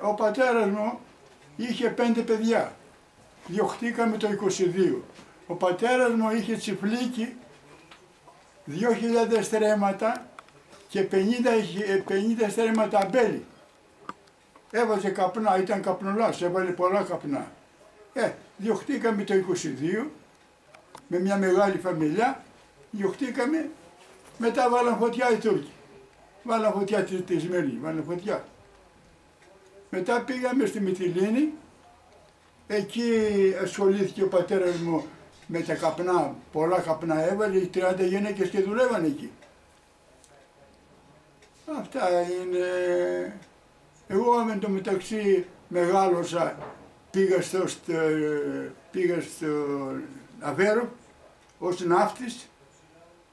Ο πατέρας μου είχε 5 παιδιά. Διωχτήκαμε το 22. Ο πατέρας μου είχε τσιφλίκι 2.000 στρέμματα και 50 στρέμματα αμπέλι. Έβαζε καπνά, ήταν καπνολάς, έβαλε πολλά καπνά. Διωχτήκαμε το 22 με μια μεγάλη φαμιλιά, διωχτήκαμε, μετά βάλαν φωτιά οι Τούρκοι. Βάλαν φωτιά τη Σμύρνη, βάλαν φωτιά. Μετά πήγαμε στη Μυτιλήνη, εκεί ασχολήθηκε ο πατέρας μου με τα καπνά, πολλά καπνά έβαλε, 30 γυναίκες και δουλεύαν εκεί. Αυτά είναι. Εγώ με το μεταξύ μεγάλωσα, πήγα στο Αβέρο ως ναύτης,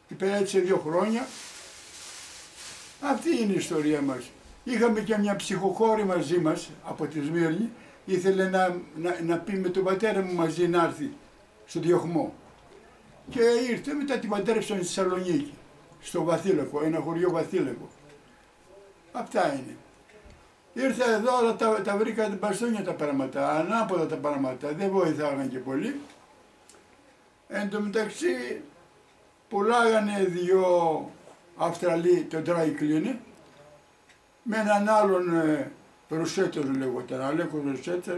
υπηρέτησε 2 χρόνια. Αυτή είναι η ιστορία μας. Είχαμε και μια ψυχοκόρη μαζί μας από τη Σμύρνη, ήθελε να πει με τον πατέρα μου μαζί να έρθει στο διωχμό. Και ήρθε, μετά την παντρέψαν στη Θεσσαλονίκη, στο Βαθύλακο, ένα χωριό Βαθύλακο. Αυτά είναι. Ήρθα εδώ, αλλά τα βρήκα μπαστούνια τα πράγματα, ανάποδα τα πράγματα, δεν βοηθάγαν και πολύ. Εν τω μεταξύ πουλάγανε 2 Αυστραλοί το dry cleaner, με έναν άλλον Ρουσέτος λέγονταν, Αλέκος Ρουσέτος,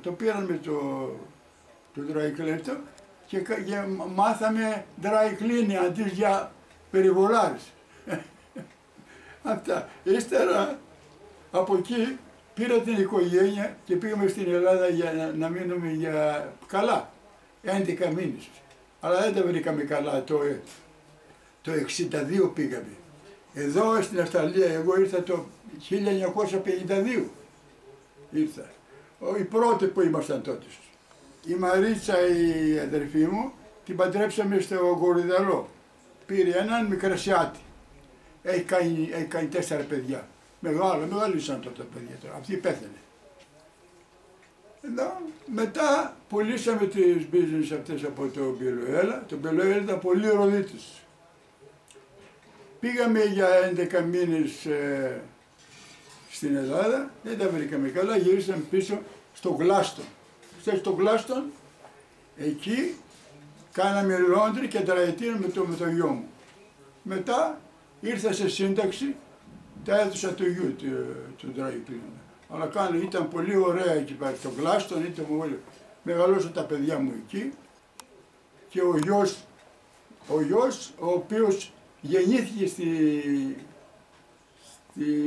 το πήραμε το dry cleaner και μάθαμε dry cleaning αντί για περιβολάρες. Αυτά. Ύστερα από εκεί πήρα την οικογένεια και πήγαμε στην Ελλάδα για να μείνουμε για καλά, 11 μήνες. Αλλά δεν τα βρήκαμε καλά, το 62 πήγαμε. Εδώ στην Αυστραλία εγώ ήρθα το 1952. Ήρθα. Οι πρώτοι που ήμασταν τότε. Η Μαρίτσα, η αδερφή μου, την παντρέψαμε στο Κορυδαλό. Πήρε έναν Μικρασιάτη. Έχει κάνει 4 παιδιά. Μεγάλωσαν τότε τα παιδιά τώρα. Αυτή πέθανε. Εδώ, μετά πουλήσαμε τις business αυτές από το Μπελοέλα. Το Μπελοέλα ήταν πολύ ροδίτης. Πήγαμε για 11 μήνες στην Ελλάδα, δεν τα βρήκαμε καλά, γυρίσαμε πίσω στο Γλάστον. Στο Γλάστον, εκεί κάναμε λόντρι και τετραετία με το γιο μου. Μετά ήρθα σε σύνταξη, τα έδωσα του γιου του Ντραϊπλίνου. Αλλά ήταν πολύ ωραία εκεί πέρα, το Γλάστον, ήταν πολύ. Μεγαλώσαν τα παιδιά μου εκεί και ο γιος, ο οποίος γεννήθηκε στη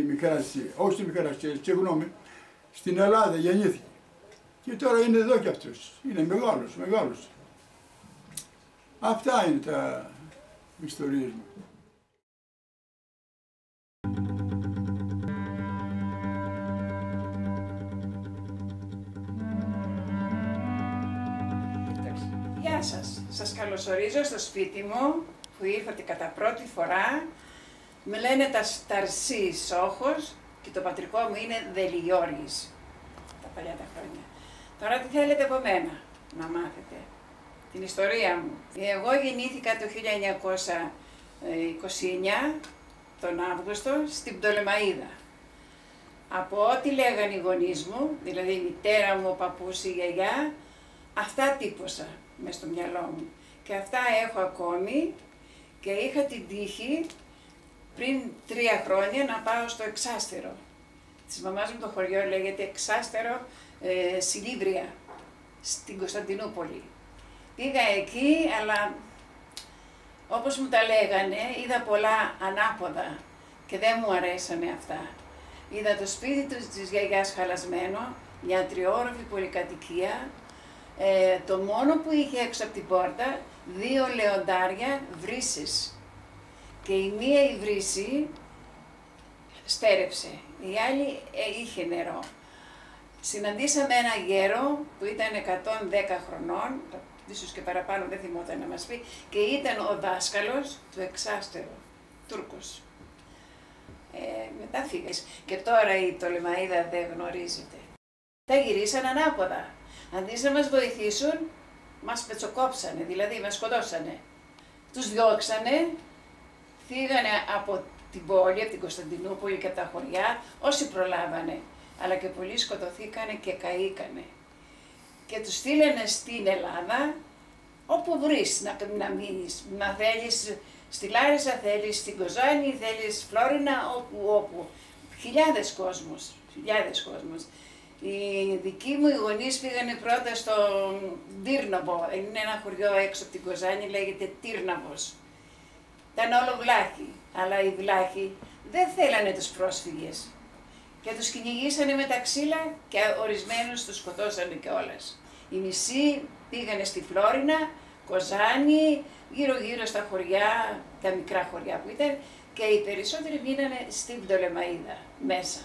Μικρασία, όχι στη Μικρασία, συγγνώμη, στην Ελλάδα γεννήθηκε. Και τώρα είναι εδώ κι αυτός, είναι μεγάλος. Αυτά είναι τα ιστορίες μου. Γεια σας, σας καλωσορίζω στο σπίτι μου που ήρθατε κατά πρώτη φορά. Με λένε Ταρσής Σόχος και το πατρικό μου είναι Δελιόρης, τα παλιά τα χρόνια. Τώρα τι θέλετε από μένα να μάθετε? Την ιστορία μου. Εγώ γεννήθηκα το 1929, τον Αύγουστο, στην Πτολεμαΐδα. Από ό,τι λέγανε οι γονείς μου, δηλαδή η μητέρα μου, ο παππούς, η γιαγιά, αυτά τύπωσα μες στο μυαλό μου. Και αυτά έχω ακόμη και είχα την τύχη πριν 3 χρόνια να πάω στο Εξάστερο. Της μαμάς μου το χωριό λέγεται Εξάστερο Σιλίβρια, στην Κωνσταντινούπολη. Πήγα εκεί, αλλά όπως μου τα λέγανε, είδα πολλά ανάποδα και δεν μου αρέσανε αυτά. Είδα το σπίτι της γιαγιάς χαλασμένο, μια 3όροφη πολυκατοικία. Το μόνο που είχε έξω από την πόρτα, 2 λεοντάρια βρύσες. Και η μία η βρύση στέρεψε, η άλλη είχε νερό. Συναντήσαμε ένα γέρο που ήταν 110 χρονών, ίσως και παραπάνω, δεν θυμόταν να μας πει, και ήταν ο δάσκαλος του Εξάστερου, Τούρκος. Μετά φύγες. Και τώρα η Πτολεμαΐδα δεν γνωρίζετε. Τα γυρίσαν ανάποδα. Αντί να μας βοηθήσουν, μας πετσοκόψανε, δηλαδή μας σκοτώσανε. Τους διώξανε, φύγανε από την πόλη, από την Κωνσταντινούπολη και από τα χωριά, όσοι προλάβανε. Αλλά και πολλοί σκοτωθήκανε και καήκανε. Και τους στείλανε στην Ελλάδα, όπου βρεις να μείνεις. Να θέλεις στη Λάρισα, θέλεις στην Κοζάνη, θέλεις Φλόρινα, όπου. Χιλιάδες κόσμος. Οι δικοί μου οι γονείς πήγανε πρώτα στο Τύρναβο. Είναι ένα χωριό έξω από την Κοζάνη, λέγεται Τύρναβος. Ήταν όλο βλάχοι, αλλά οι βλάχοι δεν θέλανε τους πρόσφυγες. Και τους κυνηγήσανε με τα ξύλα και ορισμένους τους σκοτώσανε κιόλας. Οι μισοί πήγανε στη Φλόρινα, Κοζάνη, γύρω-γύρω στα χωριά, τα μικρά χωριά που ήταν, και οι περισσότεροι μείνανε στην Πτολεμαΐδα μέσα.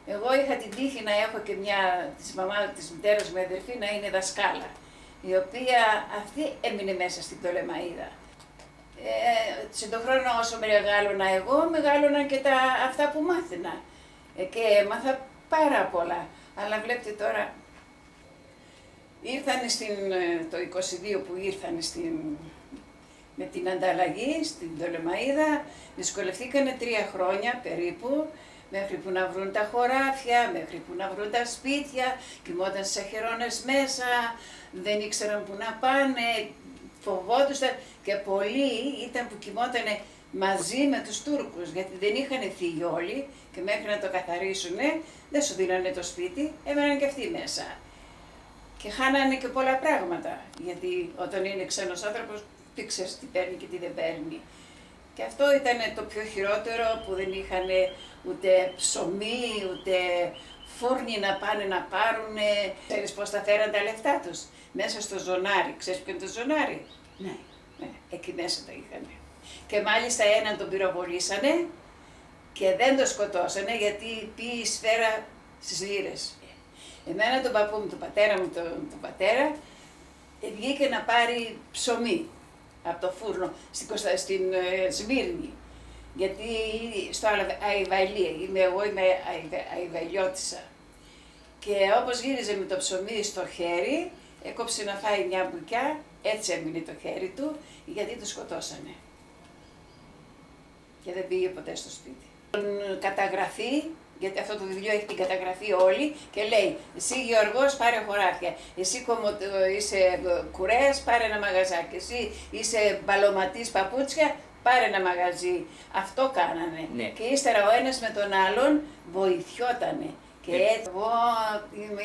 Εγώ είχα την τύχη να έχω και της μητέρας μου αδερφή να είναι δασκάλα, η οποία αυτή έμεινε μέσα στην Πτολεμαΐδα. Σε τον χρόνο όσο μεγάλωνα εγώ, μεγάλωναν και αυτά που μάθαινα. Και έμαθα πάρα πολλά. Αλλά βλέπετε τώρα, ήρθανε το 22 που ήρθανε με την ανταλλαγή στην Πτολεμαΐδα, δυσκολευτήκανε 3 χρόνια περίπου, μέχρι που να βρουν τα χωράφια, μέχρι που να βρουν τα σπίτια, κοιμόταν στις αχερώνες μέσα, δεν ήξεραν που να πάνε, φοβόντουσαν και πολλοί ήταν που κοιμότανε μαζί με τους Τούρκους, γιατί δεν είχαν φύγει όλοι και μέχρι να το καθαρίσουνε, δεν σου δίνανε το σπίτι, έμεναν και αυτοί μέσα. Και χάνανε και πολλά πράγματα, γιατί όταν είναι ξένος άνθρωπος, τι ξέρεις τι παίρνει και τι δεν παίρνει. Και αυτό ήταν το πιο χειρότερο, που δεν είχαν ούτε ψωμί, ούτε φούρνοι να πάνε να πάρουνε. Ξέρεις πώς τα φέραν τα λεφτά τους? Μέσα στο ζωνάρι. Ξέρεις ποιο είναι το ζωνάρι? Ναι. Εκεί μέσα το είχαν. Και μάλιστα έναν τον πυροβολήσανε και δεν το σκοτώσανε, γιατί πήγε η σφαίρα στις λίρες. Εμένα τον παππού μου, τον πατέρα μου, τον πατέρα, βγήκε να πάρει ψωμί από το φούρνο στην Σμύρνη. Γιατί στο Αϊβαλία, εγώ είμαι Αϊβαλιώτισσα. Και όπως γύριζε με το ψωμί στο χέρι, έκοψε να φάει μια μπουκιά, έτσι έμεινε το χέρι του, γιατί το σκοτώσανε. Και δεν πήγε ποτέ στο σπίτι. Καταγραφή, γιατί αυτό το βιβλίο έχει την καταγραφή όλη, και λέει: εσύ Γιώργος, πάρε χωράφια, εσύ είσαι κουρέας, πάρε ένα μαγαζάκι, εσύ είσαι μπαλωματής παπούτσια, πάρε ένα μαγαζί. Αυτό κάνανε. Ναι. Και ύστερα ο ένας με τον άλλον βοηθιότανε. Και έτσι, εγώ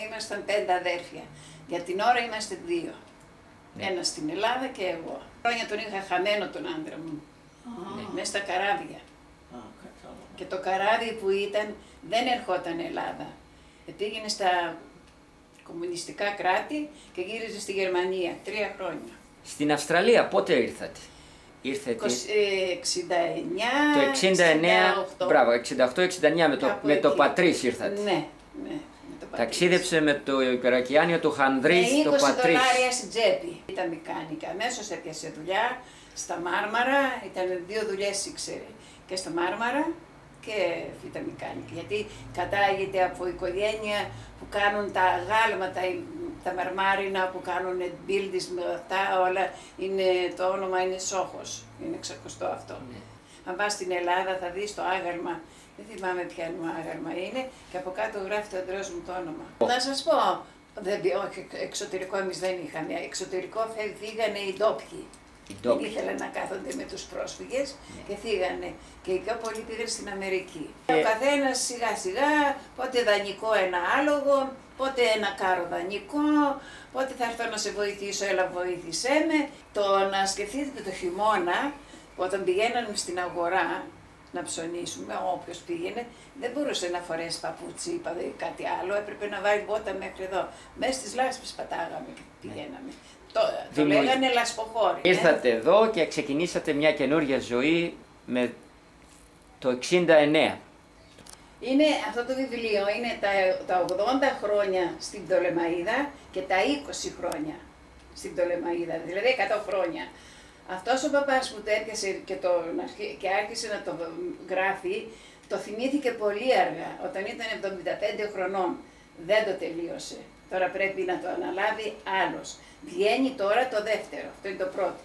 ήμασταν 5 αδέρφια. Για την ώρα είμαστε 2. Ναι. Ένας στην Ελλάδα και εγώ. Χρόνια τον είχα χαμένο τον άντρα μου. Μέσα στα καράβια. Και το καράβι που ήταν δεν ερχόταν Ελλάδα. Πήγαινε στα κομμουνιστικά κράτη και γύριζε στη Γερμανία 3 χρόνια. Στην Αυστραλία πότε ήρθατε? Ήρθατε 69, το 69, 68. Μπράβο, 68-69 με το Πατρίς ήρθατε. Ναι, ναι. Ταξίδεψε με το υπερακιάνιο του Χανδρής στο Πατρίς. Με 20 δολάρια στην τσέπη. Ήταν μηχάνικα, αμέσως έπιασε δουλειά στα Μάρμαρα, ήταν 2 δουλειές ήξερε. Και στα Μάρμαρα και ήταν μηχάνικη. Γιατί κατάγεται από οικογένεια που κάνουν τα γάλματα, τα μαρμάρινα που κάνουν buildings με αυτά όλα, το όνομα είναι Σόχος, είναι ξακουστό αυτό. Ναι. Αν πας στην Ελλάδα θα δεις το άγαλμα, δεν θυμάμαι ποια άγαλμα είναι, και από κάτω γράφει το αντρός μου το όνομα. Να σας πω, όχι, εξωτερικό εμείς δεν είχαμε, εξωτερικό φύγανε οι ντόπιοι. Δεν ήθελαν να κάθονται με τους πρόσφυγες και φύγανε. Και οι πιο πολλοί πήγαν στην Αμερική. Ο καθένας σιγά σιγά, πότε δανεικό ένα άλογο, πότε ένα κάρο δανεικό, πότε θα έρθω να σε βοηθήσω, έλα βοήθησέ με. Το να σκεφτείτε το χειμώνα, όταν πηγαίναμε στην αγορά να ψωνίσουμε, όποιος πήγαινε, δεν μπορούσε να φορέσει παπούτσι ή κάτι άλλο, έπρεπε να βάλει μπότα μέχρι εδώ. Μέσα στις λάσπες πατάγαμε και πηγαίναμε. Το λέγανε λασποχώρι. Ήρθατε εδώ και ξεκινήσατε μια καινούργια ζωή με το 69. Είναι αυτό το βιβλίο, είναι τα 80 χρόνια στην Πτολεμαΐδα και τα 20 χρόνια στην Πτολεμαΐδα, δηλαδή 100 χρόνια. Αυτός ο παπάς που το έπιασε και άρχισε να το γράφει, το θυμήθηκε πολύ αργά, όταν ήταν 75 χρονών. Δεν το τελείωσε. Τώρα πρέπει να το αναλάβει άλλος. Βγαίνει τώρα το δεύτερο, αυτό είναι το πρώτο.